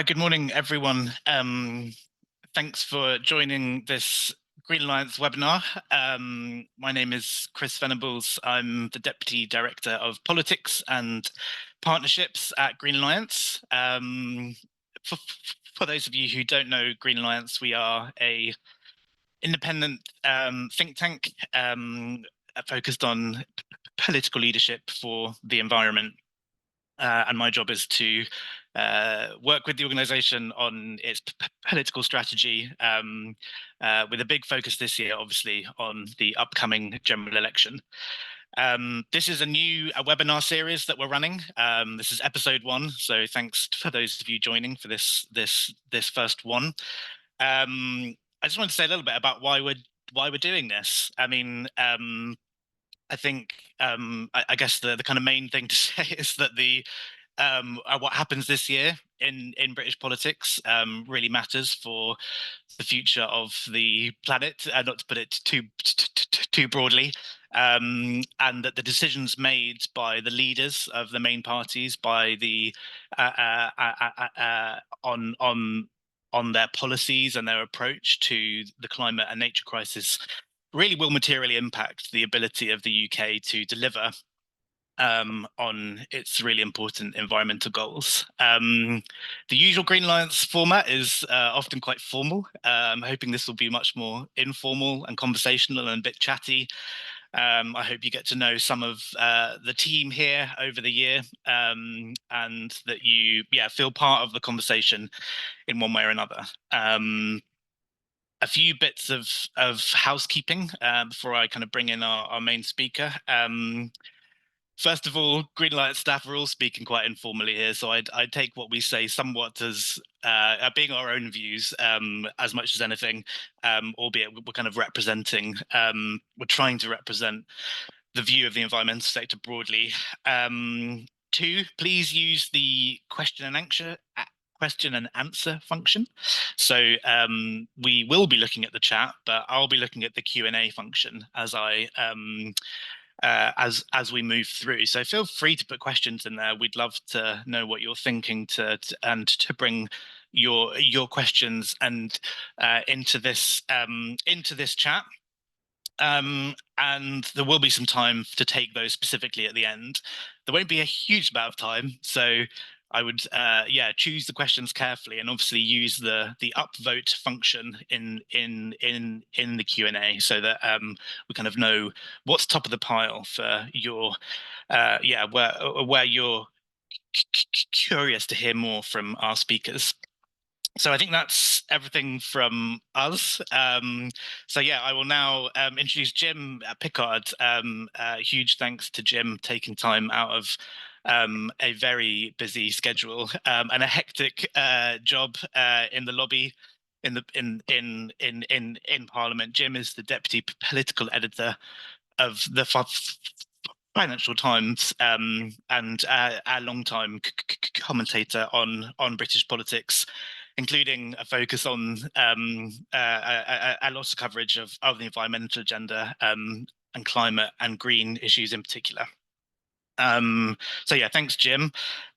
Good morning, everyone. Thanks for joining this Green Alliance webinar. My name is Chris Venables. I'm the Deputy Director of Politics and Partnerships at Green Alliance. For those of you who don't know Green Alliance, we are a independent think tank focused on political leadership for the environment. And my job is to work with the organisation on its political strategy, with a big focus this year, obviously, on the upcoming general election. This is a webinar series that we're running. This is episode 1, so thanks for those of you joining for this first one. I just want to say a little bit about why we're doing this. I mean, I think I guess the kind of main thing to say is that what happens this year in British politics really matters for the future of the planet, not to put it too broadly, and that the decisions made by the leaders of the main parties, by the on their policies and their approach to the climate and nature crisis really will materially impact the ability of the UK to deliver on its really important environmental goals. The usual Green Alliance format is often quite formal. I'm hoping this will be much more informal and conversational and a bit chatty. I hope you get to know some of the team here over the year, and that you feel part of the conversation in one way or another. A few bits of housekeeping before I kind of bring in our main speaker. First of all, Green Alliance staff are all speaking quite informally here, so I'd take what we say somewhat as being our own views as much as anything, albeit we're kind of representing, we're trying to represent the view of the environmental sector broadly. 2, please use the question and answer function. So we will be looking at the chat, but I'll be looking at the Q&A function as as we move through. So feel free to put questions in there. We'd love to know what you're thinking and to bring your questions and into this chat. And there will be some time to take those specifically at the end. There won't be a huge amount of time, so I would choose the questions carefully and obviously use the upvote function in the Q&A so that we kind of know what's top of the pile for your where you're curious to hear more from our speakers. So I think that's everything from us. So yeah, I will now introduce Jim Pickard. Huge thanks to Jim taking time out of a very busy schedule and a hectic job in the lobby in Parliament. Jim is the deputy political editor of the Financial Times and a long-time commentator on British politics, including a focus on a lot of coverage of the environmental agenda and climate and green issues in particular. So yeah, thanks, Jim.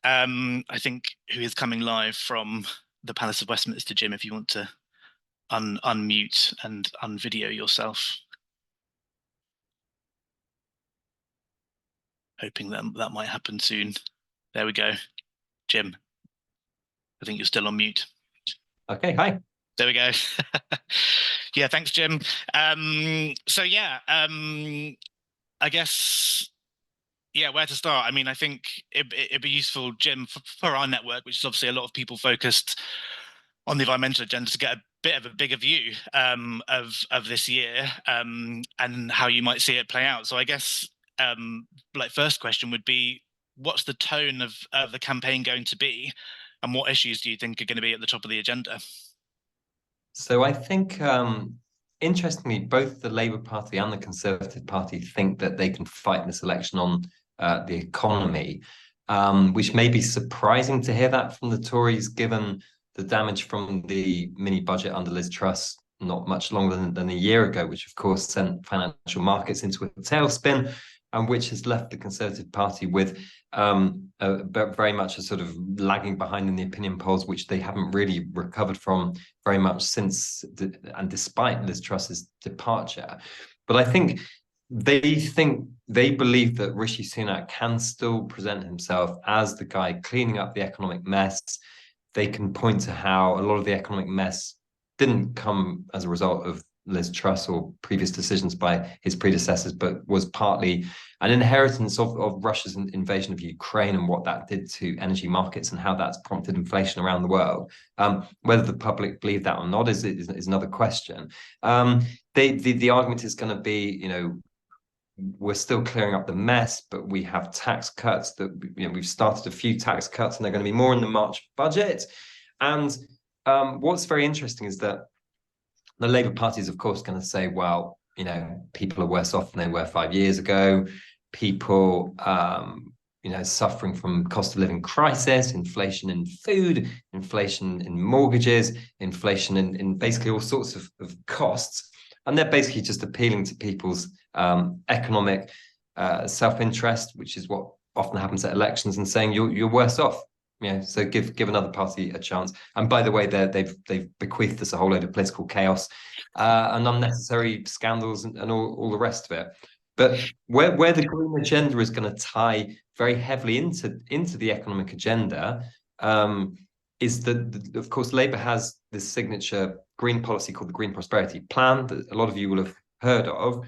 I think who is coming live from the Palace of Westminster, Jim, if you want to unmute and unvideo yourself. Hoping that might happen soon. There we go. Jim, I think you're still on mute. Okay, hi. There we go. Yeah, thanks, Jim. So yeah, I guess, yeah, where to start? I mean, I think it'd be useful, Jim, for our network, which is obviously a lot of people focused on the environmental agenda, to get a bit of a bigger view of this year and how you might see it play out. So I guess, like, first question would be, what's the tone of the campaign going to be, and what issues do you think are going to be at the top of the agenda? So I think, interestingly, both the Labour Party and the Conservative Party think that they can fight this election on the economy, which may be surprising to hear that from the Tories, given the damage from the mini budget under Liz Truss not much longer than a year ago, which of course sent financial markets into a tailspin. and which has left the Conservative Party with very much a sort of lagging behind in the opinion polls, which they haven't really recovered from very much since and despite Liz Truss's departure. But I think they believe that Rishi Sunak can still present himself as the guy cleaning up the economic mess. They can point to how a lot of the economic mess didn't come as a result of Liz Truss or previous decisions by his predecessors, but was partly an inheritance of Russia's invasion of Ukraine and what that did to energy markets and how that's prompted inflation around the world. Whether the public believe that or not is another question. The argument is going to be, we're still clearing up the mess, but we have tax cuts that we've started a few tax cuts, and they're going to be more in the March budget. And what's very interesting is that the Labour Party is, of course, going to say, well, people are worse off than they were 5 years ago. People, suffering from cost of living crisis, inflation in food, inflation in mortgages, inflation in basically all sorts of costs. And they're basically just appealing to people's economic self-interest, which is what often happens at elections, and saying you're worse off. So give another party a chance. And by the way, they've bequeathed us a whole load of political chaos and unnecessary scandals and all the rest of it. But where the green agenda is going to tie very heavily into the economic agenda is that, of course, Labour has this signature green policy called the Green Prosperity Plan that a lot of you will have heard of.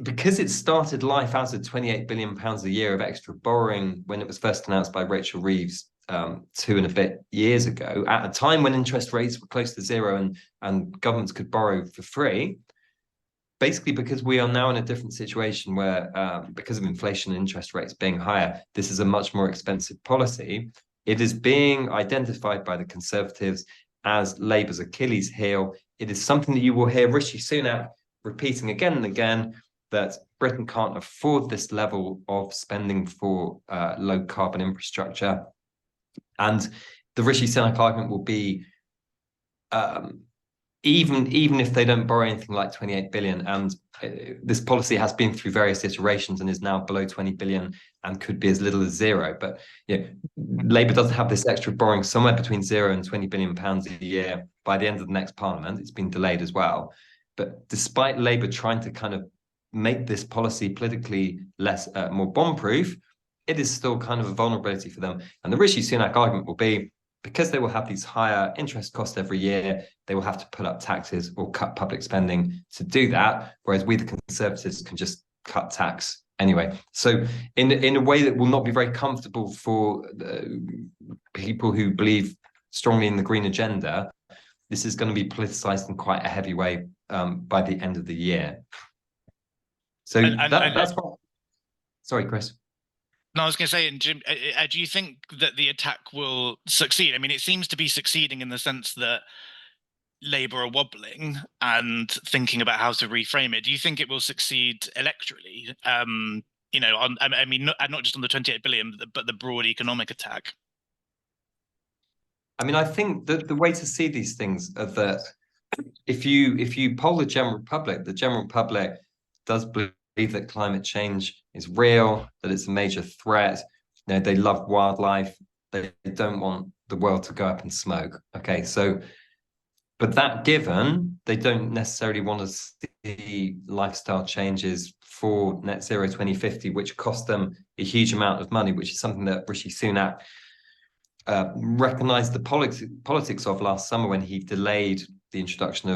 Because it started life as a £28 billion a year of extra borrowing when it was first announced by Rachel Reeves 2 and a bit years ago, at a time when interest rates were close to zero and governments could borrow for free, basically because we are now in a different situation where, because of inflation and interest rates being higher, this is a much more expensive policy. It is being identified by the Conservatives as Labour's Achilles heel. It is something that you will hear Rishi Sunak repeating again and again, that Britain can't afford this level of spending for low carbon infrastructure. And the Rishi Sunak argument will be, even if they don't borrow anything like 28 billion, and this policy has been through various iterations and is now below 20 billion and could be as little as zero. But Labour doesn't have this extra borrowing somewhere between £0 and £20 billion a year by the end of the next parliament. It's been delayed as well. But despite Labour trying to kind of make this policy politically more bomb-proof, it is still kind of a vulnerability for them. And the Rishi Sunak argument will be, because they will have these higher interest costs every year, they will have to put up taxes or cut public spending to do that, whereas we, the Conservatives, can just cut tax anyway. So in a way that will not be very comfortable for people who believe strongly in the green agenda, this is going to be politicized in quite a heavy way by the end of the year. So that's what... Sorry, Chris. No, I was going to say, and Jim, do you think that the attack will succeed? I mean, it seems to be succeeding in the sense that Labour are wobbling and thinking about how to reframe it. Do you think it will succeed electorally? I mean, not just on the 28 billion, but the broad economic attack. I mean, I think that the way to see these things are that if you poll the general public does believe that climate change is real, that it's a major threat. They love wildlife. They don't want the world to go up in smoke. Okay, so, but that given, they don't necessarily want to see lifestyle changes for net zero 2050, which cost them a huge amount of money, which is something that Rishi Sunak recognized the politics of last summer when he delayed the introduction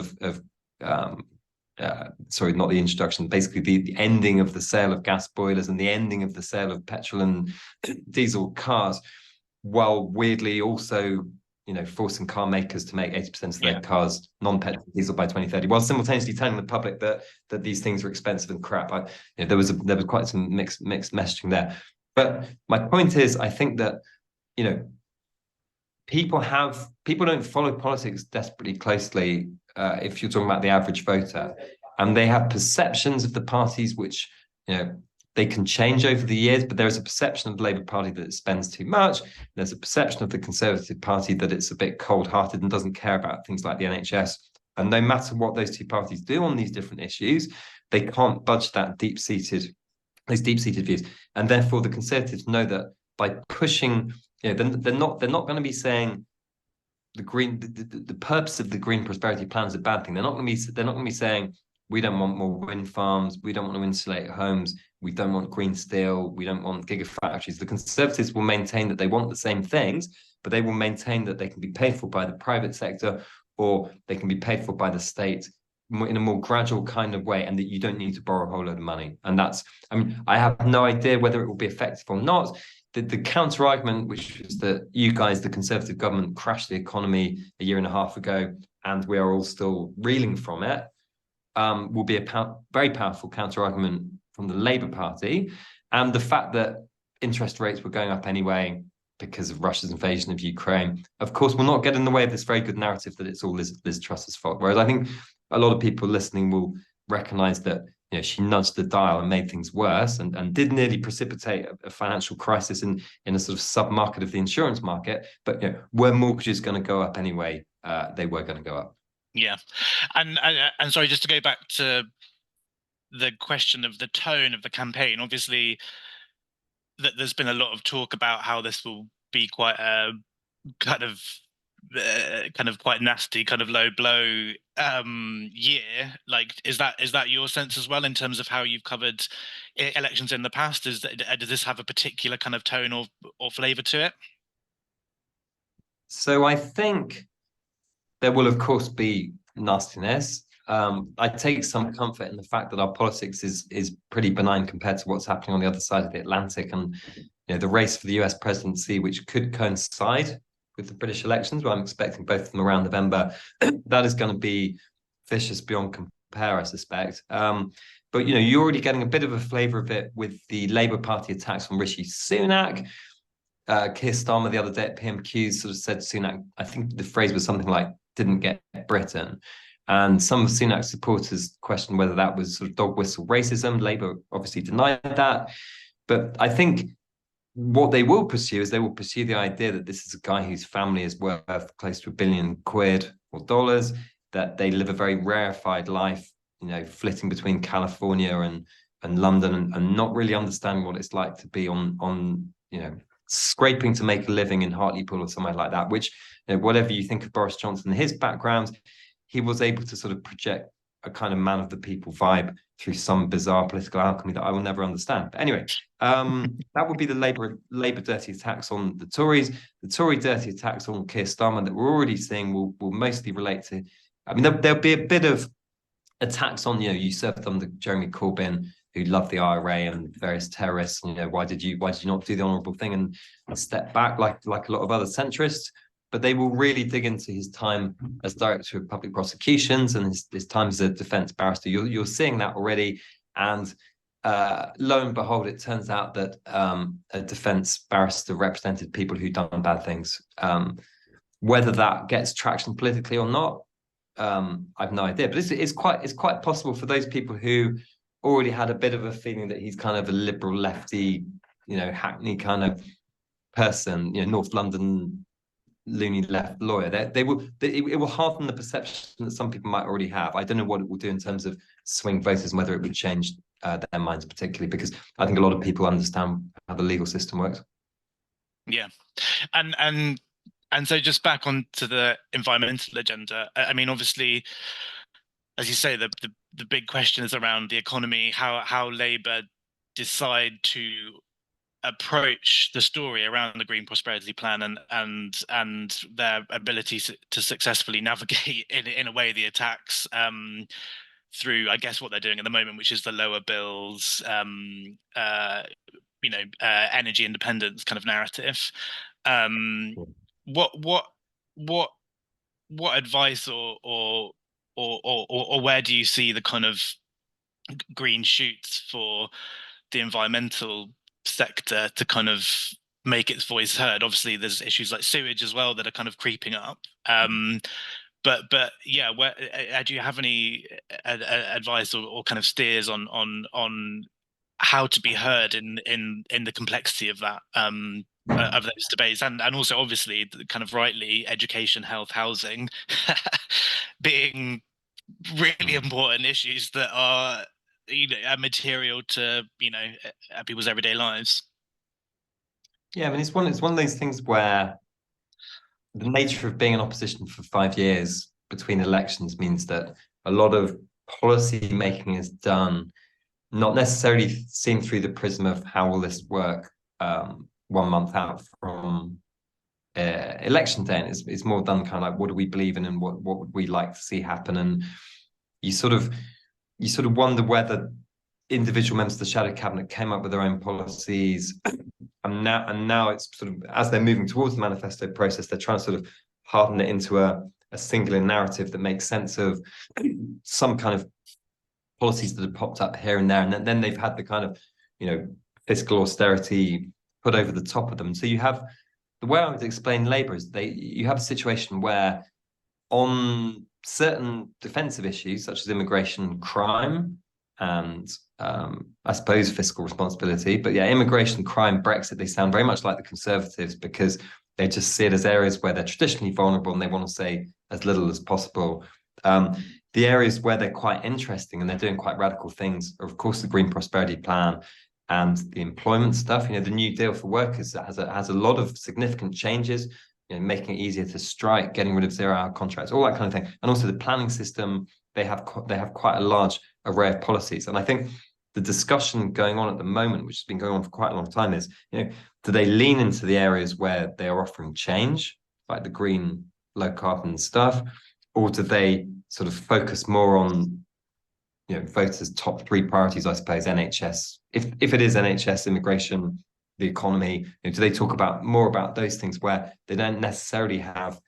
basically the ending of the sale of gas boilers and the ending of the sale of petrol and diesel cars, while weirdly also, forcing car makers to make 80% of their cars non-petrol diesel by 2030, while simultaneously telling the public that these things are expensive and crap. There was quite some mixed messaging there. But my point is, I think that, people don't follow politics desperately closely if you're talking about the average voter, and they have perceptions of the parties which they can change over the years, but there is a perception of the Labour Party that it spends too much. There's a perception of the Conservative Party that it's a bit cold-hearted and doesn't care about things like the NHS And no matter what those two parties do on these different issues, they can't budge those deep-seated views. And therefore, the Conservatives know that by pushing, they're not going to be saying the purpose of the green prosperity plan is a bad thing. They're not going to be saying we don't want more wind farms, we don't want to insulate homes, we don't want green steel, we don't want gigafactories. The Conservatives will maintain that they want the same things, but they will maintain that they can be paid for by the private sector or they can be paid for by the state in a more gradual kind of way, and that you don't need to borrow a whole load of money. And I have no idea whether it will be effective or not. The counter argument, which is that you guys, the Conservative government, crashed the economy a year and a half ago, and we are all still reeling from it, will be a very powerful counter argument from the Labour Party. And the fact that interest rates were going up anyway because of Russia's invasion of Ukraine, of course, will not get in the way of this very good narrative that it's all Liz Truss's fault. Whereas I think a lot of people listening will recognise that she nudged the dial and made things worse and did nearly precipitate a financial crisis in a sort of sub-market of the insurance market. But were mortgages going to go up anyway? They were going to go up. Yeah. And sorry, just to go back to the question of the tone of the campaign, obviously that there's been a lot of talk about how this will be quite a kind of quite nasty, kind of low blow year. Like, is that your sense as well in terms of how you've covered elections in the past? Does this have a particular kind of tone or flavour to it? So I think there will, of course, be nastiness. I take some comfort in the fact that our politics is pretty benign compared to what's happening on the other side of the Atlantic, and the race for the US presidency, which could coincide with the British elections, where I'm expecting both of them around November, that is going to be vicious beyond compare, I suspect. But you're already getting a bit of a flavour of it with the Labour Party attacks on Rishi Sunak. Keir Starmer the other day at PMQ sort of said Sunak, I think the phrase was something like, didn't get Britain. And some of Sunak's supporters questioned whether that was sort of dog whistle racism. Labour obviously denied that. But I think what they will pursue is they will pursue the idea that this is a guy whose family is worth close to £1 billion or dollars, that they live a very rarefied life, flitting between California and London and not really understanding what it's like to be on scraping to make a living in Hartlepool or somewhere like that, which, whatever you think of Boris Johnson and his background, he was able to sort of project a kind of man of the people vibe through some bizarre political alchemy that I will never understand. But anyway, that would be the Labour dirty attacks on the Tories. The Tory dirty attacks on Keir Starmer that we're already seeing will mostly relate to, there'll be a bit of attacks on, you served under Jeremy Corbyn, who loved the IRA and various terrorists. Why did you not do the honourable thing and step back like a lot of other centrists? But they will really dig into his time as director of public prosecutions and his time as a defence barrister. You're seeing that already, and lo and behold, it turns out that a defence barrister represented people who've done bad things. Whether that gets traction politically or not, I've no idea. But it's quite possible for those people who already had a bit of a feeling that he's kind of a liberal lefty, Hackney kind of person, North London loony left lawyer. It will harden the perception that some people might already have. I don't know what it will do in terms of swing voters and whether it would change their minds particularly, because I think a lot of people understand how the legal system works. Yeah, and so just back onto the environmental agenda. I mean, obviously, as you say, the big question is around the economy, how Labour decide to approach the story around the Green Prosperity Plan and their ability to successfully navigate in a way the attacks through, I guess, what they're doing at the moment, which is the lower bills, energy independence kind of narrative. What advice or where do you see the kind of green shoots for the environmental sector to kind of make its voice heard? Obviously, there's issues like sewage as well that are kind of creeping up. But yeah, do you have any advice or kind of steers on how to be heard in the complexity of that of those debates, and also obviously kind of rightly education, health, housing being really important issues that are, are material to, people's everyday lives. Yeah, I mean, it's one of those things where the nature of being in opposition for 5 years between elections means that a lot of policy making is done not necessarily seen through the prism of how will this work 1 month out from election day. And it's more done kind of like, what do we believe in and what would we like to see happen? And you sort of wonder whether individual members of the shadow cabinet came up with their own policies, and now it's sort of, as they're moving towards the manifesto process, they're trying to sort of harden it into a singular narrative that makes sense of some kind of policies that have popped up here and there, and then they've had the kind of fiscal austerity put over the top of them. So you have, the way I would explain Labour is you have a situation where on certain defensive issues such as immigration, crime, and I suppose fiscal responsibility, but yeah, immigration, crime, Brexit, they sound very much like the Conservatives because they just see it as areas where they're traditionally vulnerable and they want to say as little as possible. The areas where they're quite interesting and they're doing quite radical things are, of course, the Green Prosperity Plan and the employment stuff. The New Deal for Workers has a lot of significant changes, making it easier to strike, getting rid of zero-hour contracts, all that kind of thing. And also the planning system, they have quite a large array of policies. And I think the discussion going on at the moment, which has been going on for quite a long time, is, do they lean into the areas where they are offering change, like the green, low carbon stuff, or do they sort of focus more on, voters' top three priorities, I suppose, NHS, if it is NHS, immigration, the economy, do they talk more about those things where they don't necessarily have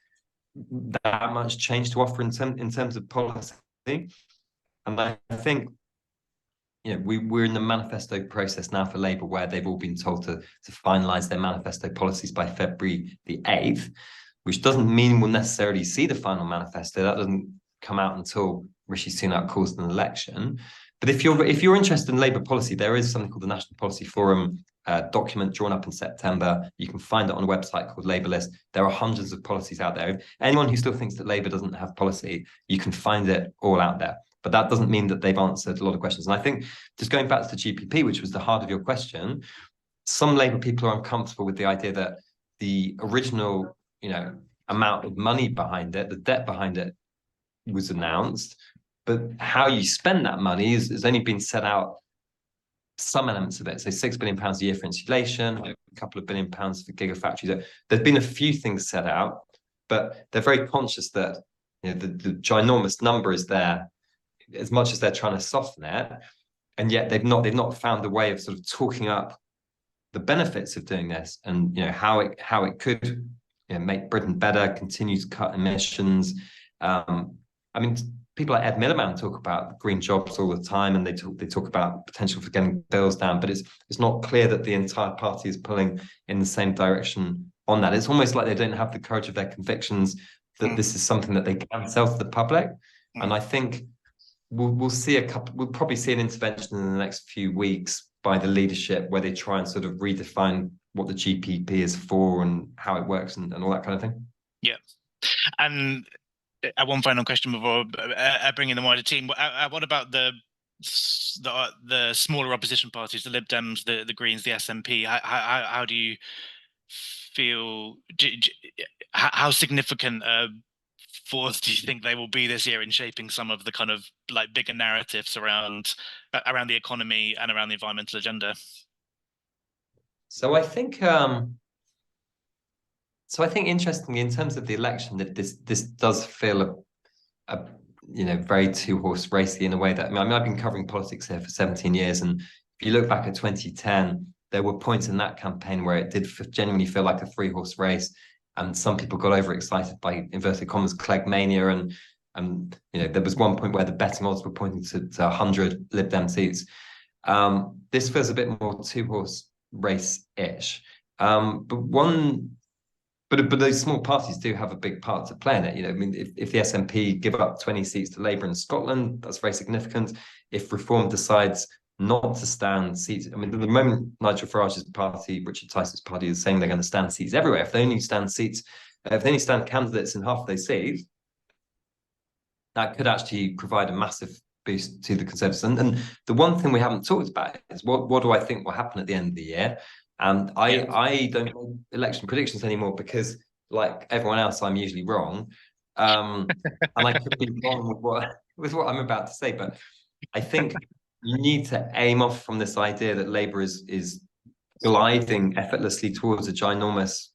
that much change to offer in terms of policy? And I think, we're in the manifesto process now for Labour, where they've all been told to finalise their manifesto policies by February the 8th, which doesn't mean we'll necessarily see the final manifesto. That doesn't come out until Rishi Sunak calls an election. But if you're interested in Labour policy, there is something called the National Policy Forum document drawn up in September. You can find it on a website called Labour List. There are hundreds of policies out there. Anyone who still thinks that Labour doesn't have policy, you can find it all out there. But that doesn't mean that they've answered a lot of questions. And I think, just going back to the GPP, which was the heart of your question, some Labour people are uncomfortable with the idea that the original, amount of money behind it, the debt behind it, was announced, but how you spend that money has only been set out, some elements of it. So £6 billion a year for insulation, a couple of £1 billion for gigafactories. There's been a few things set out, but they're very conscious that the ginormous number is there, as much as they're trying to soften it, and yet they've not found a way of sort of talking up the benefits of doing this, and how it could make Britain better, continue to cut emissions. I mean, people like Ed Miliband talk about green jobs all the time, and they talk about potential for getting bills down, but it's not clear that the entire party is pulling in the same direction on that. It's almost like they don't have the courage of their convictions that this is something that they can sell to the public. And I think we'll probably see an intervention in the next few weeks by the leadership, where they try and sort of redefine what the GPP is for and how it works and all that kind of thing. Yeah. And one final question before bringing the wider team. What about the smaller opposition parties, the Lib Dems, the Greens, the SNP? How do you feel? How significant a force do you think they will be this year in shaping some of the kind of like bigger narratives around the economy and around the environmental agenda? So I think interestingly, in terms of the election, that this does feel a very two-horse racy in a way that, I mean, I've been covering politics here for 17 years, and if you look back at 2010, there were points in that campaign where it did genuinely feel like a three-horse race, and some people got overexcited by, inverted commas, Clegg mania, and there was one point where the betting odds were pointing to 100 Lib Dem seats. This feels a bit more two-horse race-ish, but those small parties do have a big part to play in it. I mean, if the SNP give up 20 seats to Labour in Scotland, that's very significant. If Reform decides not to stand seats, I mean, at the moment, Nigel Farage's party, Richard Tyson's party, is saying they're going to stand seats everywhere. If they only stand candidates in half of those seats, that could actually provide a massive boost to the Conservatives. And the one thing we haven't talked about is what do I think will happen at the end of the year? And I don't make election predictions anymore because, like everyone else, I'm usually wrong. And I could be wrong with what I'm about to say, but I think you need to aim off from this idea that Labour is gliding effortlessly towards a ginormous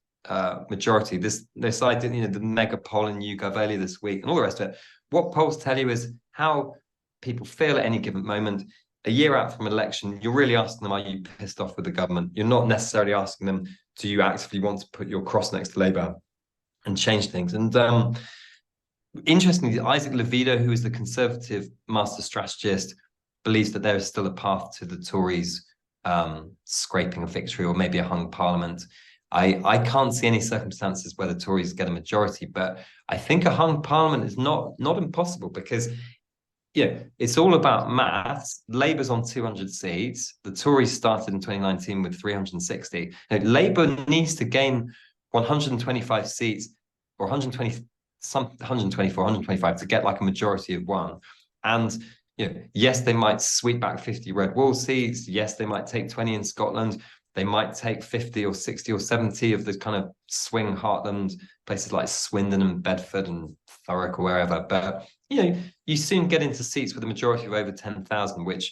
majority. This idea, the mega poll in YouGov earlier this week and all the rest of it. What polls tell you is how people feel at any given moment. A year out from an election, you're really asking them, are you pissed off with the government? You're not necessarily asking them, do you actively want to put your cross next to Labour and change things? And interestingly, Isaac Levido, who is the Conservative master strategist, believes that there is still a path to the Tories scraping a victory or maybe a hung parliament. I can't see any circumstances where the Tories get a majority, but I think a hung parliament is not impossible because it's all about maths. Labour's on 200 seats. The Tories started in 2019 with 360. Labour needs to gain 125 seats or 124, 125 to get like a majority of one. And yes, they might sweep back 50 red wall seats. Yes, they might take 20 in Scotland. They might take 50 or 60 or 70 of the kind of swing heartland places like Swindon and Bedford and Thurrock or wherever. But you soon get into seats with a majority of over 10,000, which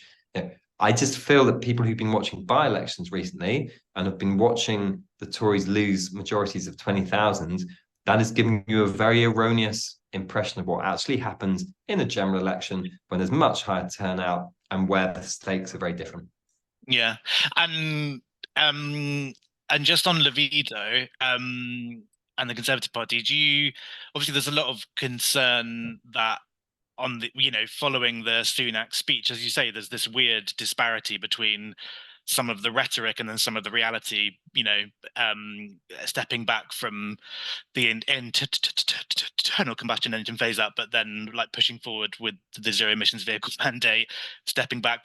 I just feel that people who've been watching by-elections recently and have been watching the Tories lose majorities of 20,000, that is giving you a very erroneous impression of what actually happens in a general election when there's much higher turnout and where the stakes are very different. Yeah, and just on Levido and the Conservative Party, obviously there's a lot of concern that on the following the Sunak speech, as you say, there's this weird disparity between some of the rhetoric and then some of the reality, stepping back from the internal combustion engine phase out, but then like pushing forward with the zero emissions vehicle mandate, stepping back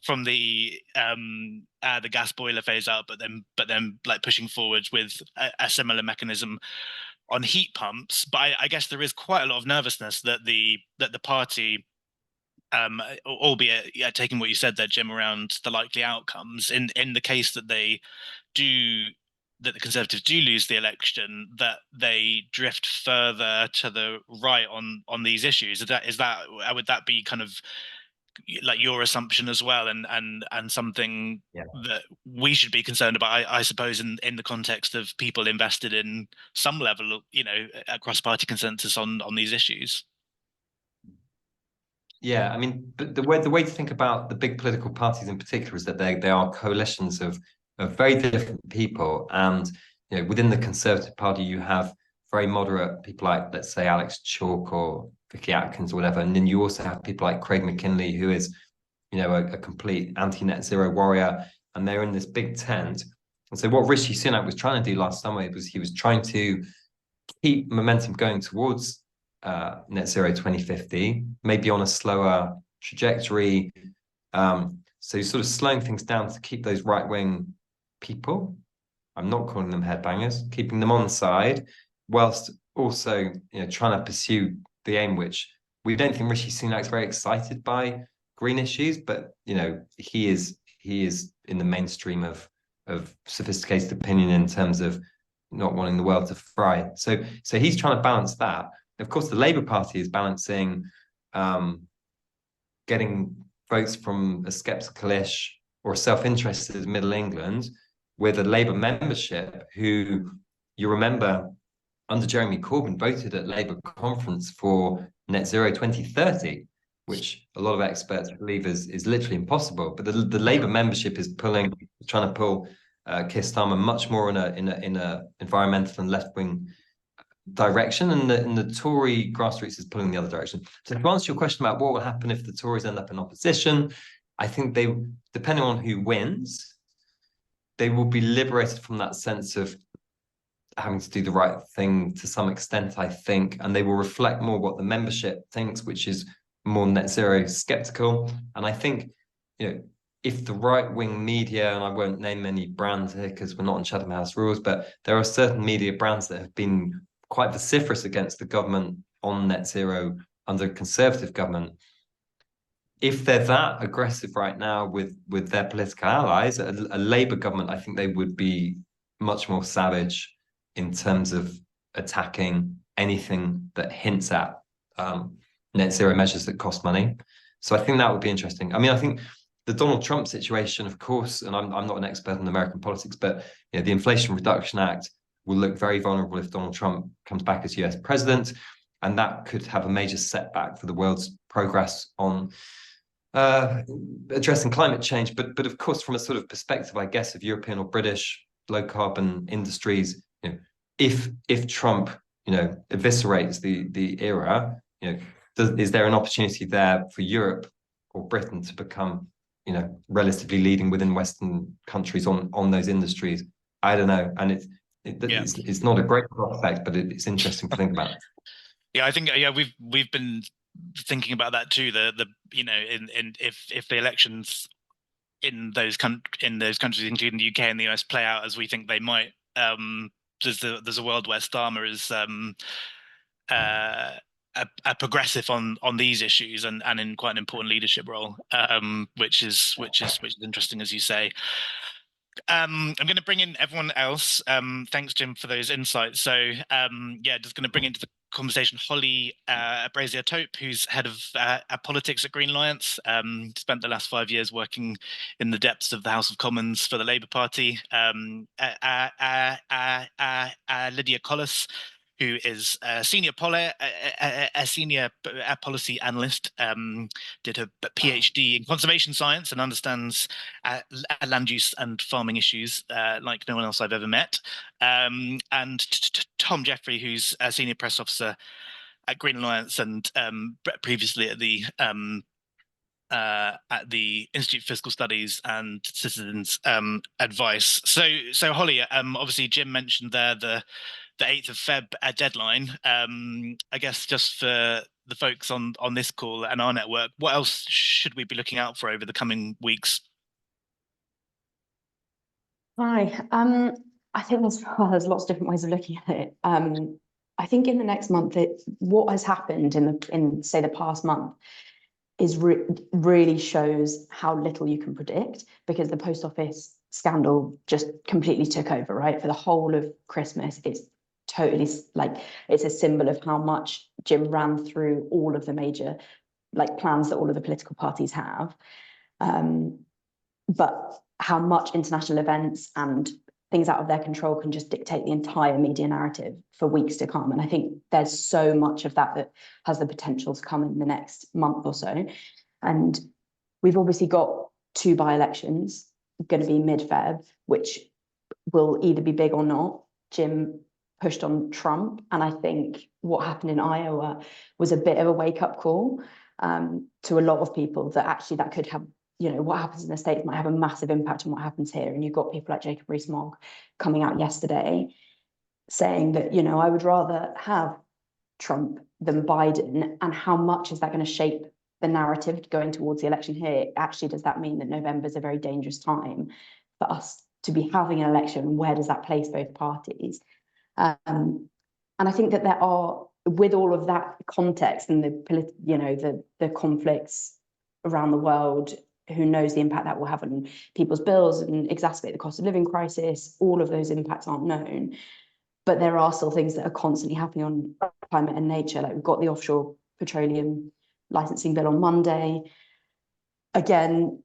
from the gas boiler phase out, but then like pushing forward with a similar mechanism on heat pumps. But I guess there is quite a lot of nervousness that the party, albeit taking what you said there, Jim, around the likely outcomes, in the case that the Conservatives do lose the election, that they drift further to the right on these issues. Would that be kind of like your assumption as well, and something that we should be concerned about, I suppose, in the context of people invested in some level of across party consensus on these issues? Yeah, I mean, but the way to think about the big political parties in particular is that they are coalitions of very different people, and within the Conservative Party you have very moderate people like, let's say, Alex Chalk or Vicky Atkins or whatever, and then you also have people like Craig McKinley, who is a complete anti-net zero warrior, and they're in this big tent. And so what Rishi Sunak was trying to do last summer was he was trying to keep momentum going towards net zero 2050, maybe on a slower trajectory. So sort of slowing things down to keep those right-wing people, I'm not calling them headbangers, keeping them on side, whilst also trying to pursue the aim, which we don't think Rishi Sunak's very excited by green issues, but he is in the mainstream of sophisticated opinion in terms of not wanting the world to fry. So he's trying to balance that. Of course, the Labour Party is balancing getting votes from a sceptical-ish or self-interested Middle England with a Labour membership who, you remember, under Jeremy Corbyn, voted at Labour conference for net zero 2030, which a lot of experts believe is literally impossible. But the Labour membership is trying to pull Keir Starmer much more in a environmental and left-wing direction, and the Tory grassroots is pulling the other direction. So to answer your question about what will happen if the Tories end up in opposition, I think they, depending on who wins, they will be liberated from that sense of having to do the right thing to some extent, I think, and they will reflect more what the membership thinks, which is more net zero skeptical. And I think, if the right-wing media, and I won't name any brands here because we're not on Chatham House rules, but there are certain media brands that have been quite vociferous against the government on net zero under a Conservative government, if they're that aggressive right now with their political allies, a Labour government, I think they would be much more savage in terms of attacking anything that hints at net zero measures that cost money. So I think that would be interesting. I mean, I think the Donald Trump situation, of course, and I'm not an expert in American politics, but the Inflation Reduction Act will look very vulnerable if Donald Trump comes back as US president, and that could have a major setback for the world's progress on addressing climate change. But of course, from a sort of perspective, I guess, of European or British low carbon industries, if Trump, eviscerates the era, is there an opportunity there for Europe or Britain to become, relatively leading within Western countries on those industries? I don't know, and it's not a great prospect, but it's interesting to think about. Yeah, I think we've been thinking about that too. If the elections in those countries, including the UK and the US, play out as we think they might, there's a world where Starmer is a progressive on these issues and in quite an important leadership role, which is interesting, as you say. I'm going to bring in everyone else. Thanks, Jim, for those insights. So just going to bring into the conversation Holly Brazier Tope, who's head of politics at Green Alliance. Spent the last 5 years working in the depths of the House of Commons for the Labour Party. Lydia Collis, who is a senior policy analyst, did a PhD in conservation science and understands land use and farming issues like no one else I've ever met. And Tom Jeffrey, who's a senior press officer at Green Alliance and previously at the Institute for Fiscal Studies and Citizens Advice. So Holly, obviously Jim mentioned there the 8th of Feb deadline. I guess just for the folks on this call and our network, what else should we be looking out for over the coming weeks? Hi, I think there's lots of different ways of looking at it. I think in the next month, what has happened in say the past month is really shows how little you can predict, because the post office scandal just completely took over, right? For the whole of Christmas, it's totally it's a symbol of how much Jim ran through all of the major plans that all of the political parties have, but how much international events and things out of their control can just dictate the entire media narrative for weeks to come. And I think there's so much of that has the potential to come in the next month or so. And we've obviously got 2 by-elections going to be mid-Feb, which will either be big or not. Jim pushed on Trump, and I think what happened in Iowa was a bit of a wake-up call to a lot of people that actually that could have, what happens in the States might have a massive impact on what happens here. And you've got people like Jacob Rees-Mogg coming out yesterday saying that, I would rather have Trump than Biden, and how much is that going to shape the narrative going towards the election here? Actually, does that mean that November is a very dangerous time for us to be having an election? Where does that place both parties? And I think that there are, with all of that context and the conflicts around the world, who knows the impact that will have on people's bills and exacerbate the cost of living crisis. All of those impacts aren't known, but there are still things that are constantly happening on climate and nature. Like we've got the offshore petroleum licensing bill on Monday. Again,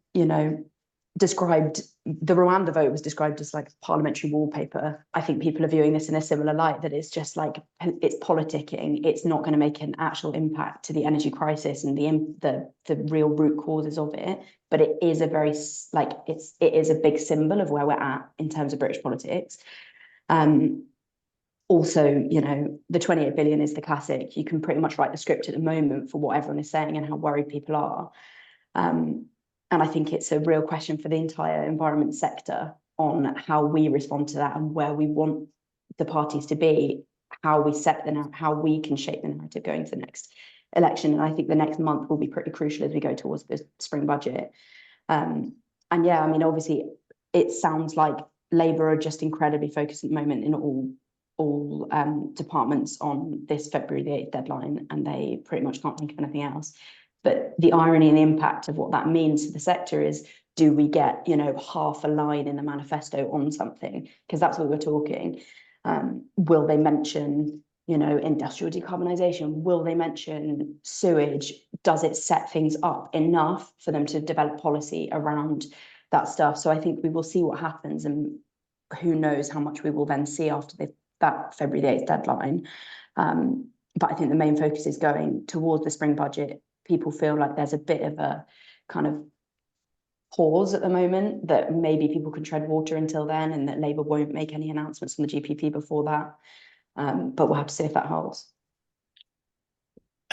described, the Rwanda vote was described as like parliamentary wallpaper. I think people are viewing this in a similar light, that it's just like, it's politicking. It's not going to make an actual impact to the energy crisis and the real root causes of it. But it is a very, it is a big symbol of where we're at in terms of British politics. Also, the 28 billion is the classic. You can pretty much write the script at the moment for what everyone is saying and how worried people are. And I think it's a real question for the entire environment sector on how we respond to that and where we want the parties to be, how we can shape the narrative going to the next election. And I think the next month will be pretty crucial as we go towards the spring budget. And obviously, it sounds like Labour are just incredibly focused at the moment in all all departments on this February the 8th deadline, and they pretty much can't think of anything else. But the irony and the impact of what that means to the sector is, do we get, half a line in the manifesto on something? Because that's what we're talking. Will they mention, industrial decarbonisation? Will they mention sewage? Does it set things up enough for them to develop policy around that stuff? So I think we will see what happens, and who knows how much we will then see after that February the 8th deadline. But I think the main focus is going towards the spring budget. People feel like there's a bit of a kind of pause at the moment, that maybe people can tread water until then, and that Labour won't make any announcements on the GPP before that. But we'll have to see if that holds.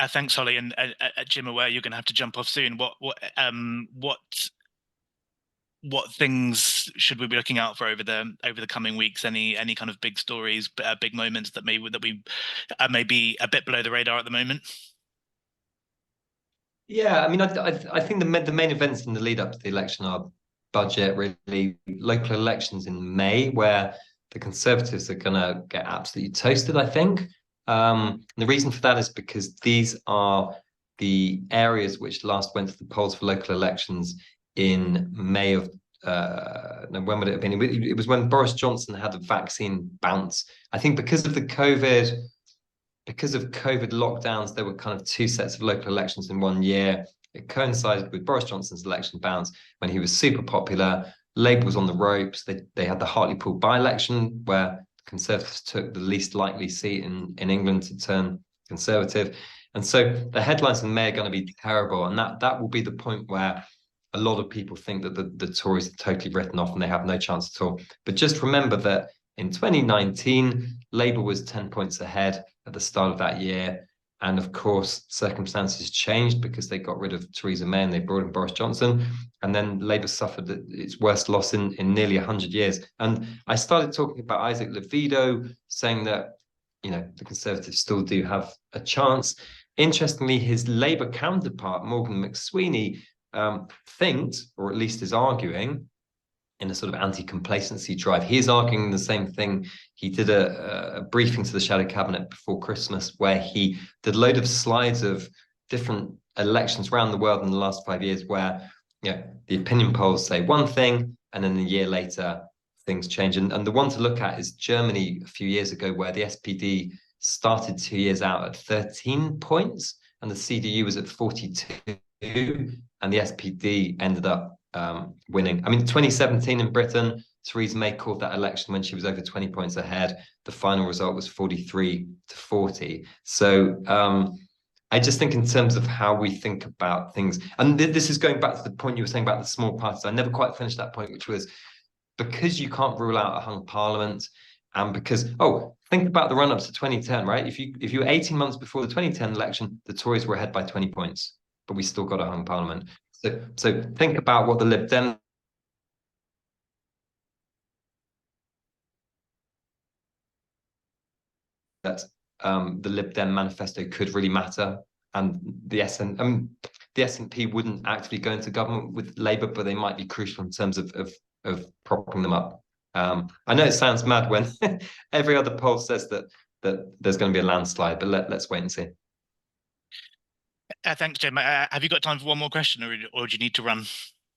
Thanks, Holly, and Jim, aware you're going to have to jump off soon. What things should we be looking out for over the coming weeks? Any kind of big stories, big moments that we may be a bit below the radar at the moment? Yeah, I mean, I think the main events in the lead up to the election are budget, really, local elections in May, where the Conservatives are going to get absolutely toasted, I think. The reason for that is because these are the areas which last went to the polls for local elections in May of, no, when would it have been? It was when Boris Johnson had a vaccine bounce. I think because of COVID lockdowns, there were kind of two sets of local elections in 1 year. It coincided with Boris Johnson's election bounce when he was super popular. Labour was on the ropes. They had the Hartlepool by-election where Conservatives took the least likely seat in England to turn Conservative. And so the headlines in May are going to be terrible. And that will be the point where a lot of people think that the Tories are totally written off and they have no chance at all. But just remember that in 2019, Labour was 10 points ahead at the start of that year. And of course, circumstances changed because they got rid of Theresa May and they brought in Boris Johnson. And then Labour suffered its worst loss in nearly 100 years. And I started talking about Isaac Levido, saying that, the Conservatives still do have a chance. Interestingly, his Labour counterpart, Morgan McSweeney, thinks, or at least is arguing, in a sort of anti-complacency drive. He is arguing the same thing. He did a briefing to the Shadow Cabinet before Christmas where he did a load of slides of different elections around the world in the last 5 years where the opinion polls say one thing and then a year later things change. And the one to look at is Germany a few years ago, where the SPD started 2 years out at 13 points and the CDU was at 42 and the SPD ended up winning. I mean, 2017 in Britain, Theresa May called that election when she was over 20 points ahead. The final result was 43-40. So I just think in terms of how we think about things, and this is going back to the point you were saying about the small parties. I never quite finished that point, which was because you can't rule out a hung parliament, and because, think about the run-up to 2010, right? If you were 18 months before the 2010 election, the Tories were ahead by 20 points, but we still got a hung parliament. So think about what the Lib Dem the Lib Dem manifesto could really matter, and the SNP wouldn't actively go into government with Labour, but they might be crucial in terms of propping them up. I know it sounds mad when every other poll says that there's going to be a landslide, but let's wait and see. Thanks, Jim. Have you got time for one more question, or do you need to run?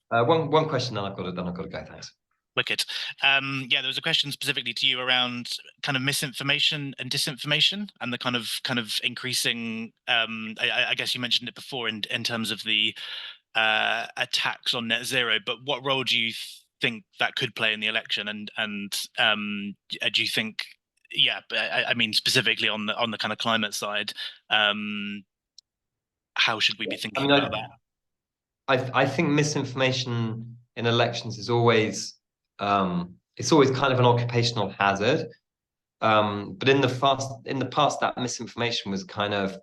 One question, then I've got to go. Thanks. Wicked. There was a question specifically to you around kind of misinformation and disinformation and the kind of increasing. I guess you mentioned it before in terms of the attacks on net zero, but what role do you think that could play in the election? And do you think? Yeah, I mean specifically on the kind of climate side. How should we be thinking about that? I think misinformation in elections is always it's always kind of an occupational hazard. But in the past, that misinformation was kind of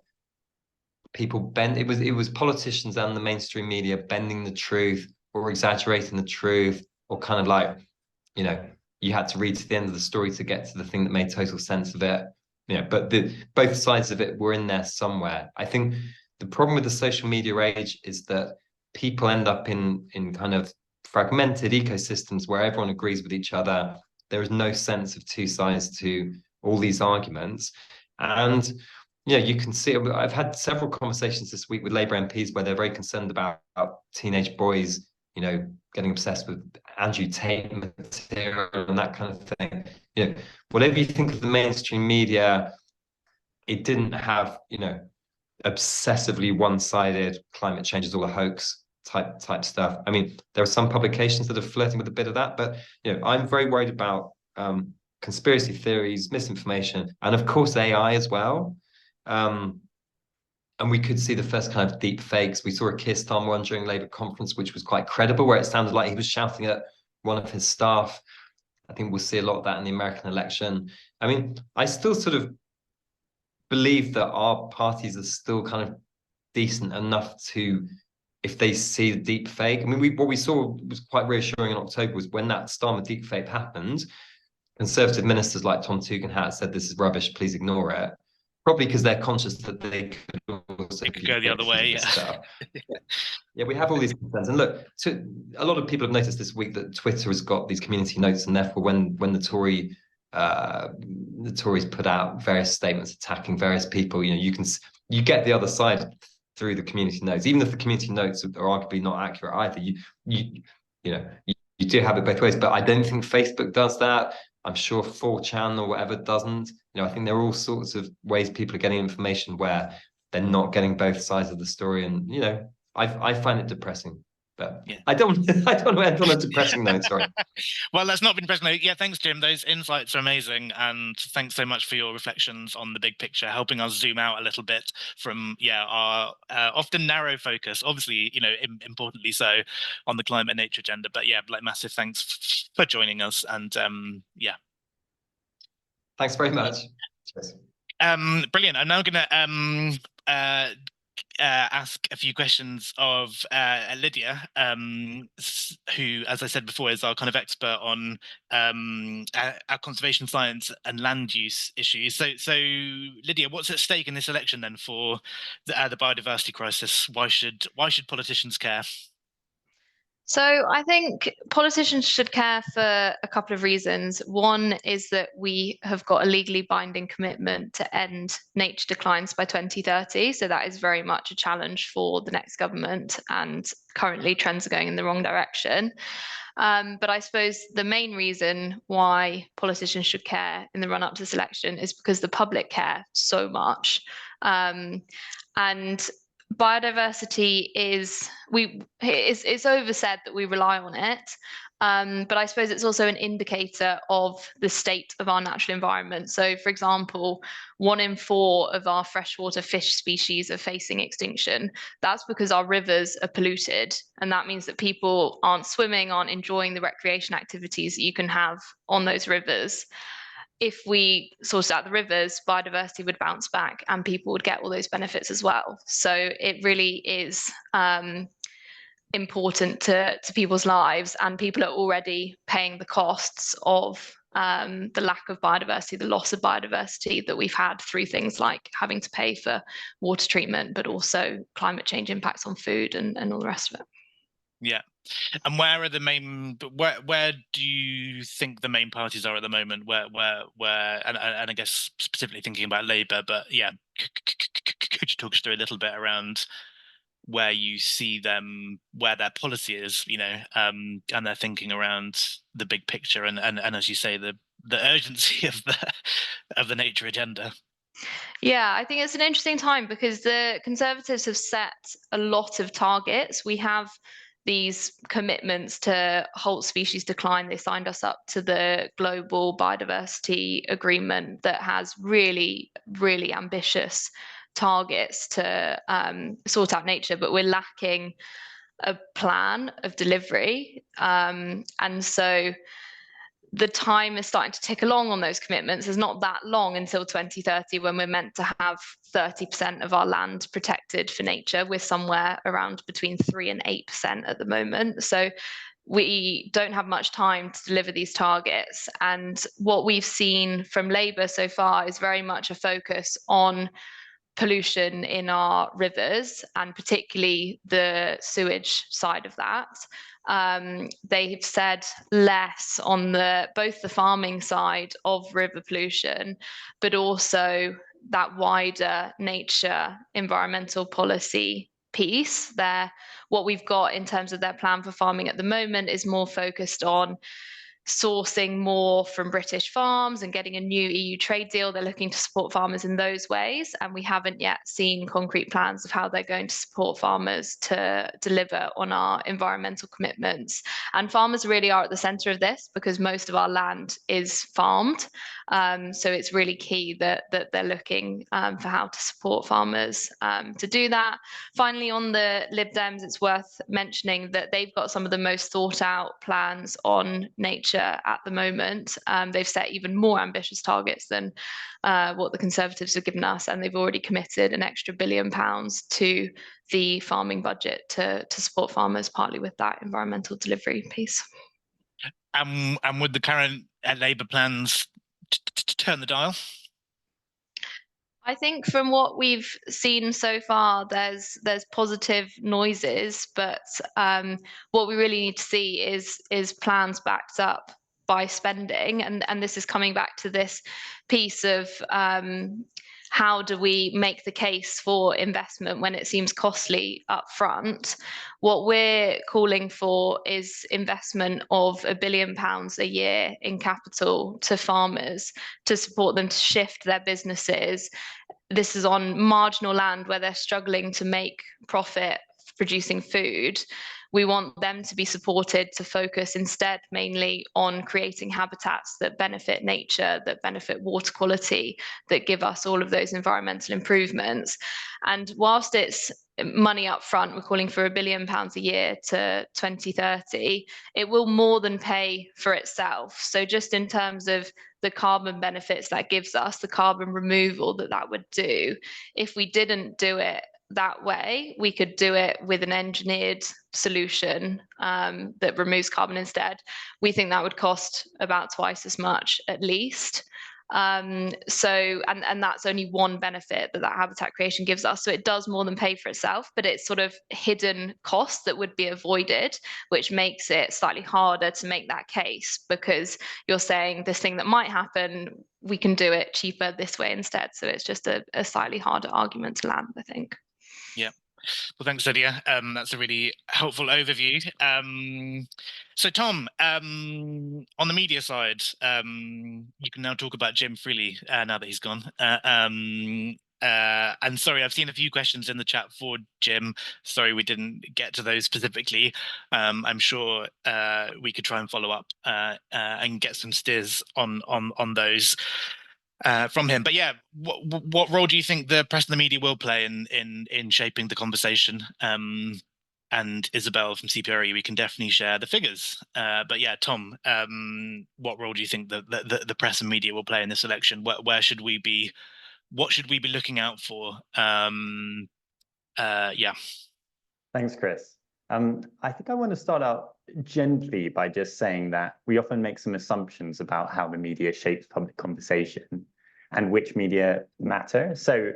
people it was politicians and the mainstream media bending the truth or exaggerating the truth, or kind of like, you had to read to the end of the story to get to the thing that made total sense of it. But both sides of it were in there somewhere. I think the problem with the social media age is that people end up in kind of fragmented ecosystems where everyone agrees with each other. There is no sense of two sides to all these arguments. And yeah, you can see, I've had several conversations this week with Labour MPs where they're very concerned about teenage boys, getting obsessed with Andrew Tate material and that kind of thing. Whatever you think of the mainstream media, it didn't have, obsessively one-sided climate change is all a hoax type stuff. I mean, there are some publications that are flirting with a bit of that, but I'm very worried about conspiracy theories, misinformation, and of course AI as well. And we could see the first kind of deep fakes. We saw a Keir Starmer one during Labour conference, which was quite credible, where it sounded like he was shouting at one of his staff. I think we'll see a lot of that in the American election. I mean, I still sort of believe that our parties are still kind of decent enough to, if they see the deep fake. I mean, what we saw was quite reassuring in October was when that Starmer deep fake happened, Conservative ministers like Tom Tugendhat said, "This is rubbish, please ignore it." Probably because they're conscious that they could also go the other way. Yeah. Stuff. Yeah, we have all these concerns. And look, a lot of people have noticed this week that Twitter has got these community notes, and therefore when the Tories put out various statements attacking various people, you get the other side through the community notes, even if the community notes are arguably not accurate either. You do have it both ways, but I don't think Facebook does that. I'm sure 4chan or whatever doesn't. I think there are all sorts of ways people are getting information where they're not getting both sides of the story, and I find it depressing. But yeah. I don't end on a depressing note. Sorry. Well, that's not been depressing. Yeah, thanks, Jim. Those insights are amazing, and thanks so much for your reflections on the big picture, helping us zoom out a little bit from our often narrow focus. Obviously, importantly so, on the climate nature agenda. But yeah, massive thanks for joining us, and yeah. Thanks very much. Cheers. Brilliant. I'm now going to ask a few questions of Lydia, who, as I said before, is our kind of expert on our conservation science and land use issues. So Lydia, what's at stake in this election then for the biodiversity crisis? Why should politicians care? So I think politicians should care for a couple of reasons. One is that we have got a legally binding commitment to end nature declines by 2030. So that is very much a challenge for the next government, and currently trends are going in the wrong direction. But I suppose the main reason why politicians should care in the run up to this election is because the public care so much. And biodiversity it's oversaid that we rely on it, but I suppose it's also an indicator of the state of our natural environment. So, for example, 1 in 4 of our freshwater fish species are facing extinction. That's because our rivers are polluted, and that means that people aren't swimming, aren't enjoying the recreation activities that you can have on those rivers. If we sorted out the rivers, biodiversity would bounce back and people would get all those benefits as well. So it really is important to people's lives, and people are already paying the costs of the lack of biodiversity, the loss of biodiversity that we've had through things like having to pay for water treatment, but also climate change impacts on food and all the rest of it. Yeah. And where do you think the main parties are at the moment? Where and I guess specifically thinking about Labour, but yeah, could you talk us through a little bit around where you see them, where their policy is, and their thinking around the big picture, and as you say, the urgency of the nature agenda? Yeah, I think it's an interesting time because the Conservatives have set a lot of targets. We have these commitments to halt species decline. They signed us up to the Global Biodiversity Agreement that has really, really ambitious targets to sort out nature, but we're lacking a plan of delivery. And so the time is starting to tick along on those commitments. There's not that long until 2030 when we're meant to have 30% of our land protected for nature. We're somewhere around between 3 and 8% at the moment. So we don't have much time to deliver these targets. And what we've seen from Labour so far is very much a focus on pollution in our rivers, and particularly the sewage side of that. They've said less on both the farming side of river pollution, but also that wider nature environmental policy piece there. What we've got in terms of their plan for farming at the moment is more focused on sourcing more from British farms and getting a new EU trade deal. They're looking to support farmers in those ways, and we haven't yet seen concrete plans of how they're going to support farmers to deliver on our environmental commitments. And farmers really are at the centre of this, because most of our land is farmed. So it's really key that they're looking for how to support farmers to do that. Finally, on the Lib Dems, it's worth mentioning that they've got some of the most thought out plans on nature at the moment. They've set even more ambitious targets than what the Conservatives have given us, and they've already committed an extra £1 billion to the farming budget to support farmers, partly with that environmental delivery piece. And would the current Labour plans turn the dial? I think from what we've seen so far, there's positive noises, but what we really need to see is plans backed up by spending, and this is coming back to this piece of how do we make the case for investment when it seems costly up front. What we're calling for is investment of £1 billion a year in capital to farmers to support them to shift their businesses. This is on marginal land where they're struggling to make profit producing food. We want them to be supported to focus instead mainly on creating habitats that benefit nature, that benefit water quality, that give us all of those environmental improvements. And whilst it's money up front, we're calling for £1 billion a year to 2030, it will more than pay for itself. So just in terms of the carbon benefits that gives us, the carbon removal that would do, if we didn't do it that way, we could do it with an engineered solution that removes carbon instead. We think that would cost about twice as much at least. So that's only one benefit that habitat creation gives us. So it does more than pay for itself, but it's sort of hidden costs that would be avoided, which makes it slightly harder to make that case, because you're saying this thing that might happen, we can do it cheaper this way instead. So it's just a slightly harder argument to land, I think. Yeah. Well, thanks, Lydia. That's a really helpful overview. So, Tom, on the media side, you can now talk about Jim freely now that he's gone. And sorry, I've seen a few questions in the chat for Jim. Sorry, we didn't get to those specifically. I'm sure we could try and follow up and get some steers on those. From him, but yeah, what role do you think the press and the media will play in shaping the conversation? And Isabel from CPRE, we can definitely share the figures. But yeah, Tom, what role do you think the press and media will play in this election? Where should we be? What should we be looking out for? Yeah. Thanks, Chris. I think I want to start out gently by just saying that we often make some assumptions about how the media shapes public conversation and which media matter. So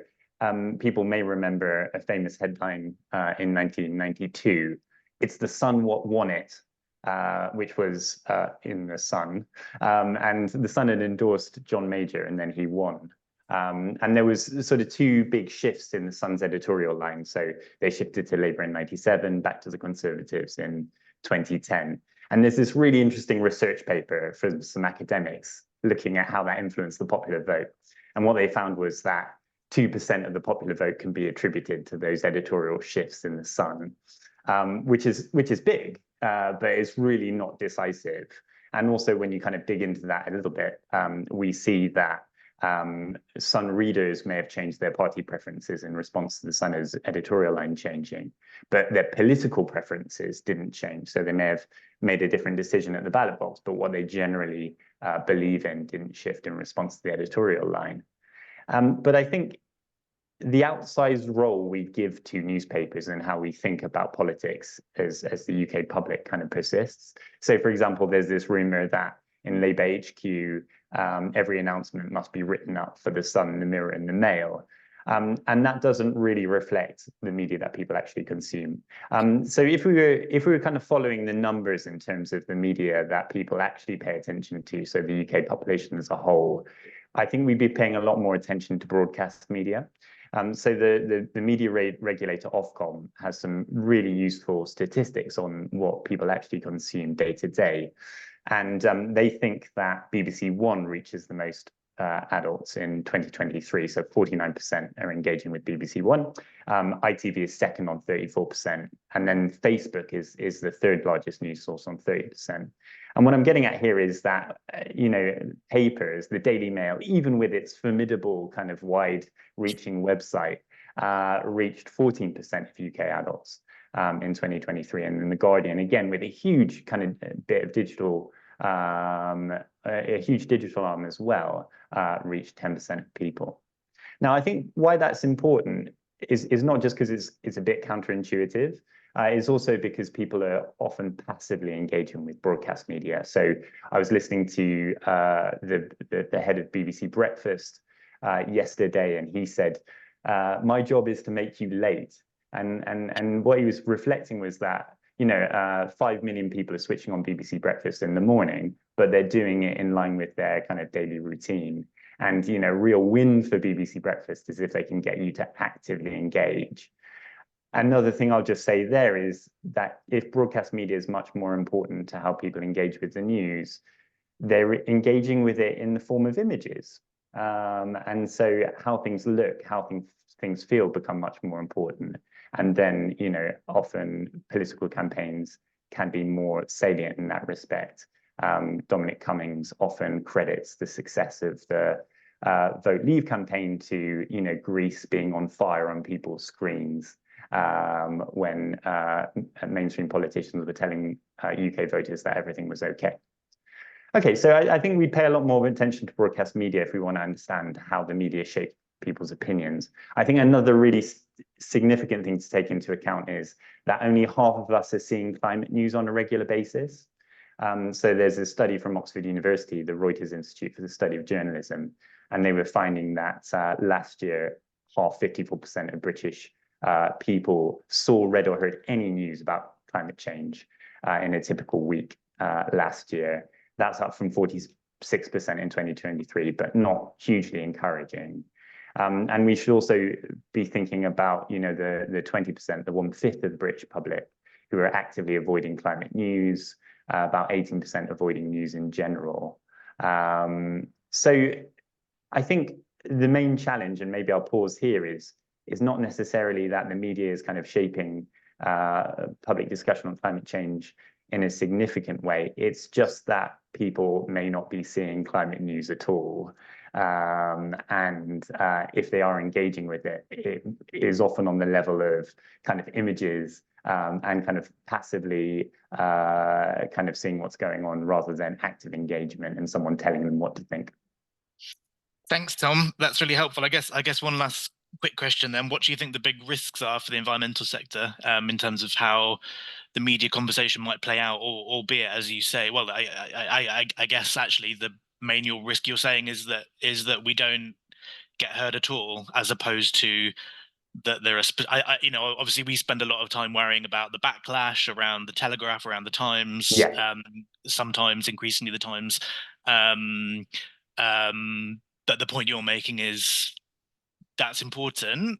people may remember a famous headline in 1992, "It's the Sun what won it," which was in the Sun. And the Sun had endorsed John Major, and then he won. And there was sort of two big shifts in the Sun's editorial line. So they shifted to Labour in 97, back to the Conservatives in 2010. And there's this really interesting research paper from some academics looking at how that influenced the popular vote. And what they found was that 2% of the popular vote can be attributed to those editorial shifts in the Sun, which is big, but it's really not decisive. And also, when you kind of dig into that a little bit, we see that Sun readers may have changed their party preferences in response to the Sun's editorial line changing, but their political preferences didn't change. So they may have made a different decision at the ballot box, but what they generally believe in didn't shift in response to the editorial line. But I think the outsized role we give to newspapers and how we think about politics as the UK public kind of persists. So, for example, there's this rumor that in Labour HQ, every announcement must be written up for the Sun, the Mirror, and the Mail. And that doesn't really reflect the media that people actually consume. So if we were kind of following the numbers in terms of the media that people actually pay attention to, so the UK population as a whole, I think we'd be paying a lot more attention to broadcast media. So the media regulator Ofcom has some really useful statistics on what people actually consume day to day. And they think that BBC One reaches the most adults in 2023, so 49% are engaging with BBC One. ITV is second on 34%, and then Facebook is the third largest news source on 30%. And what I'm getting at here is that, papers, the Daily Mail, even with its formidable kind of wide-reaching website, reached 14% of UK adults in 2023. And then The Guardian, again, with a huge kind of bit of digital, a huge digital arm as well, reached 10% of people. Now, I think why that's important is not just because it's a bit counterintuitive. It's also because people are often passively engaging with broadcast media. So I was listening to the head of BBC Breakfast yesterday, and he said, "My job is to make you late." And what he was reflecting was that 5 million people are switching on BBC Breakfast in the morning, but they're doing it in line with their kind of daily routine. And real win for BBC Breakfast is if they can get you to actively engage. Another thing I'll just say there is that if broadcast media is much more important to how people engage with the news, they're engaging with it in the form of images. And so how things look, how things feel become much more important. And then, often political campaigns can be more salient in that respect. Dominic Cummings often credits the success of the Vote Leave campaign to, Greece being on fire on people's screens when mainstream politicians were telling UK voters that everything was okay. Okay, so I think we pay a lot more attention to broadcast media if we want to understand how the media shape people's opinions. I think another really significant thing to take into account is that only half of us are seeing climate news on a regular basis. So there's a study from Oxford University, the Reuters Institute for the Study of Journalism, and they were finding that last year, 54% of British people saw, read or heard any news about climate change in a typical week last year. That's up from 46% in 2023, but not hugely encouraging. And we should also be thinking about, the 20%, the 1/5 of the British public who are actively avoiding climate news, about 18% avoiding news in general. So I think the main challenge, and maybe I'll pause here, is not necessarily that the media is kind of shaping public discussion on climate change in a significant way. It's just that people may not be seeing climate news at all. And if they are engaging with it, it is often on the level of kind of images and kind of passively kind of seeing what's going on rather than active engagement and someone telling them what to think. Thanks, Tom. That's really helpful. I guess one last quick question then. What do you think the big risks are for the environmental sector in terms of how the media conversation might play out, or albeit, as you say, well, I guess actually the main risk you're saying is that we don't get heard at all, as opposed to that there are, obviously we spend a lot of time worrying about the backlash around the Telegraph, around the Times, Yeah. Sometimes increasingly the Times. But the point you're making is that's important.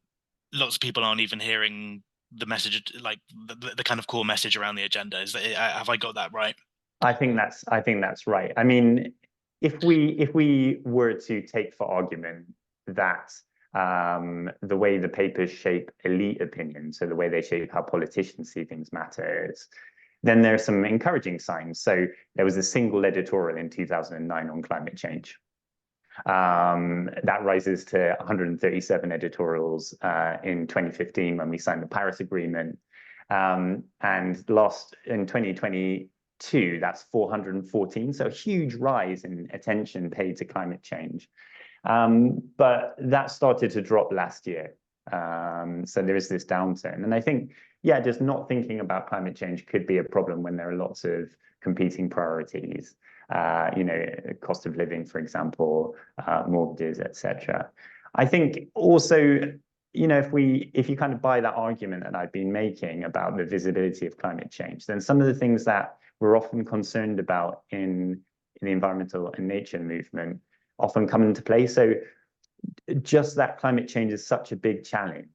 Lots of people aren't even hearing the message, like the kind of core message around the agenda. Have I got that right? I think that's right. I mean, if we were to take for argument that the way the papers shape elite opinion, so the way they shape how politicians see things matters, then there are some encouraging signs. So there was a single editorial in 2009 on climate change. That rises to 137 editorials in 2015 when we signed the Paris Agreement. And in 2022, that's 414. So a huge rise in attention paid to climate change. But that started to drop last year. So there is this downturn. And I think, just not thinking about climate change could be a problem when there are lots of competing priorities. Cost of living, for example, mortgages, etc. I think also, if you kind of buy that argument that I've been making about the visibility of climate change, then some of the things that we're often concerned about in the environmental and nature movement often come into play. So just that climate change is such a big challenge.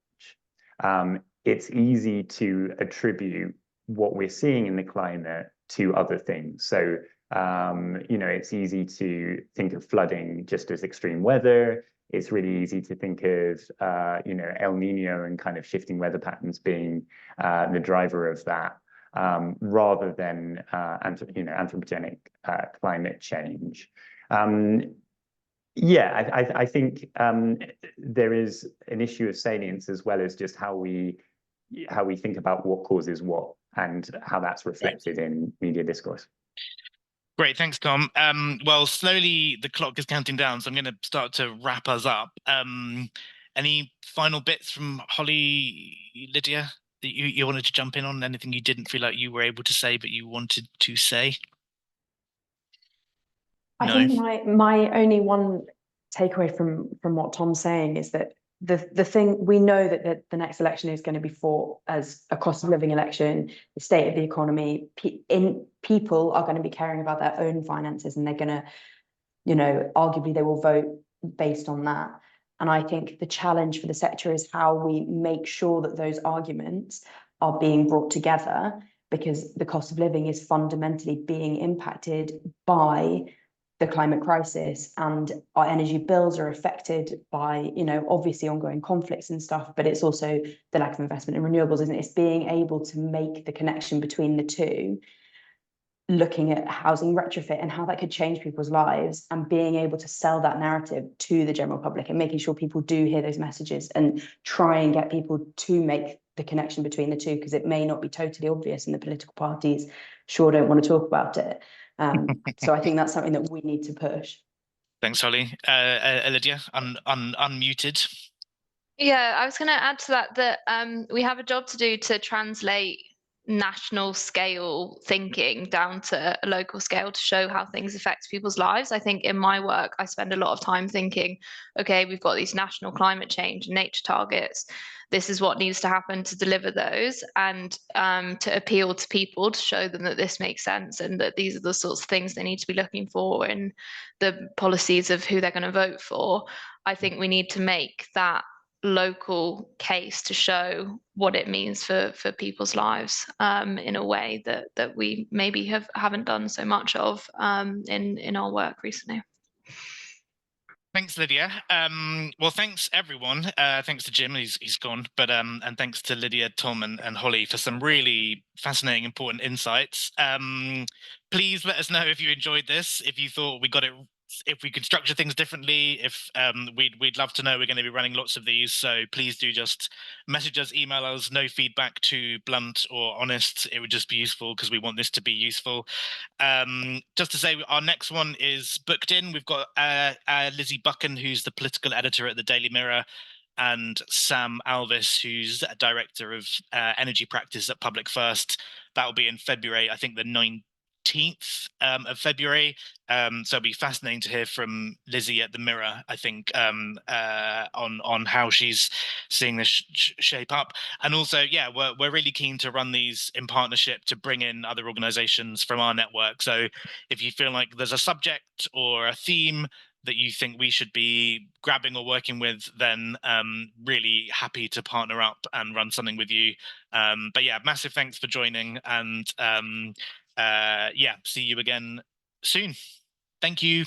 It's easy to attribute what we're seeing in the climate to other things. So, it's easy to think of flooding just as extreme weather. It's really easy to think of, El Nino and kind of shifting weather patterns being the driver of that, rather than, anthropogenic climate change. Yeah, I think there is an issue of salience as well as just how we think about what causes what and how that's reflected in media discourse. Great, thanks, Tom. Well, slowly the clock is counting down, so I'm going to start to wrap us up. Any final bits from Holly, Lydia, that you wanted to jump in on? Anything you didn't feel like you were able to say but you wanted to say? I think my only one takeaway from what Tom's saying is that the thing we know that the next election is going to be fought as a cost of living election, the state of the economy. People are going to be caring about their own finances, and they're going to, arguably they will vote based on that. And I think the challenge for the sector is how we make sure that those arguments are being brought together, because the cost of living is fundamentally being impacted by the climate crisis, and our energy bills are affected by, obviously ongoing conflicts and stuff, but it's also the lack of investment in renewables, isn't it? It's being able to make the connection between the two, looking at housing retrofit and how that could change people's lives, and being able to sell that narrative to the general public and making sure people do hear those messages and try and get people to make the connection between the two, because it may not be totally obvious and the political parties sure don't want to talk about it. So I think that's something that we need to push. Thanks, Holly. Lydia, unmuted. Yeah, I was going to add to that we have a job to do to translate national scale thinking down to a local scale to show how things affect people's lives. I think in my work, I spend a lot of time thinking, okay, we've got these national climate change and nature targets. This is what needs to happen to deliver those, and to appeal to people, to show them that this makes sense and that these are the sorts of things they need to be looking for in the policies of who they're going to vote for. I think we need to make that local case to show what it means for people's lives in a way that we maybe haven't done so much of in our work recently. Thanks, Lydia. Well, thanks everyone. Thanks to Jim, he's gone, but and thanks to Lydia, Tom, and Holly for some really fascinating, important insights. Please let us know if you enjoyed this, if you thought we got it, if we could structure things differently. If we'd love to know. We're going to be running lots of these, so please do just message us, email us. No feedback too blunt or honest. It would just be useful because we want this to be useful. Just to say, our next one is booked in. We've got Lizzie Buchan, who's the political editor at the Daily Mirror, and Sam Alvis, who's a director of energy practice at Public First. That will be in February, I think the 19th of February. So it'll be fascinating to hear from Lizzie at the Mirror, I think, on how she's seeing this shape up. And also, yeah, we're really keen to run these in partnership to bring in other organizations from our network. So if you feel like there's a subject or a theme that you think we should be grabbing or working with, then really happy to partner up and run something with you. But yeah, massive thanks for joining, and yeah, see you again soon. Thank you.